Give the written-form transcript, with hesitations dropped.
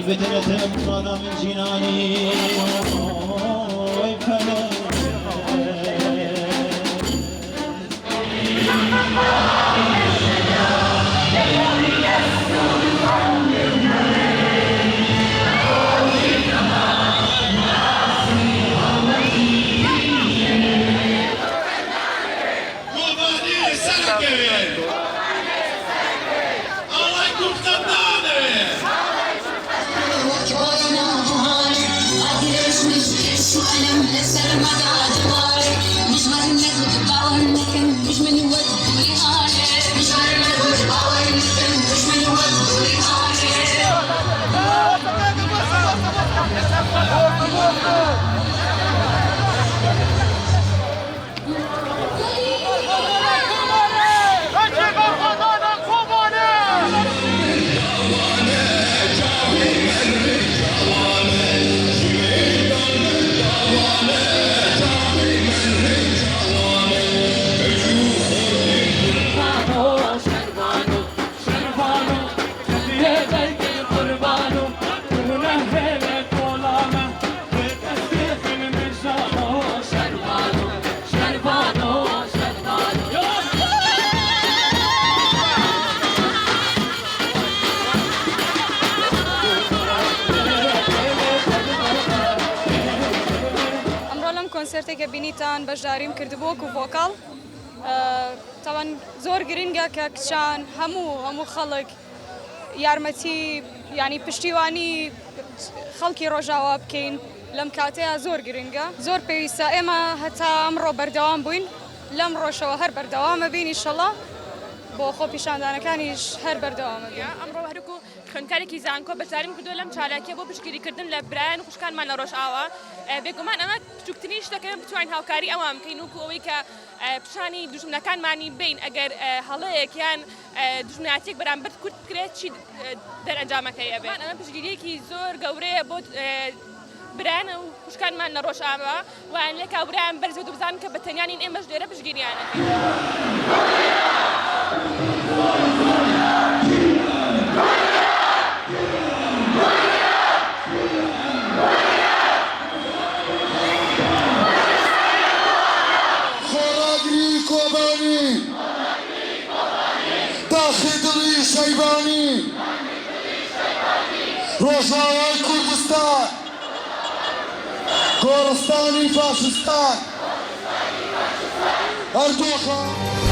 بدلة مرانا من جناني فلا کنسرتێکە بینیتان بەشداریم کردبووە و ڤۆکاڵ تاوان زۆر گرنگە کە کچان هەموو خەڵک یارمەتی ینی پشتیوانی خەڵکی ڕۆژاوا بکەین لەم کاتەیە زۆر گرنگە زۆر پێویستە ئێمە هەتا ئەمڕۆ بەردەوام بووین لەم ڕۆژەوە هەر بەردەوامە بین ئینشەڵڵا بۆ خۆ پیشاندانەکانیش هەر بەردەوامە بین ئەمڕۆ هەرکو خوێندکارێکی زانکۆ بەشداریم کردو لەم چالاکیە بۆ پشتگیریکردن لە برایان خوشکانمان لە ڕۆژئاوا بێگومان ئەمە بچووکترین شتەکەم بتوانین هاوکاری ئەوان بکەین وکو ئەوەی کە پیشانی دوژمنەکانمانی بین ئەگەر هەڵەیەکیان دوژمنایەتێک بەرامبەر کورت بکرێت چی دەرئەنجامەکەی ئەبێت ئەمە پشتگیریەکی زۆر گەورەیە بۆ برایان و خوشکانمان لە ڕۆژئاوا وان لێک برایان بەرزێت و بزانن کە بە تەنیانین ئێمەش لێرە پشتگیریانەکەین داخلی شیبانی روشاوای کردستان گورستانی فاشستان اردوخان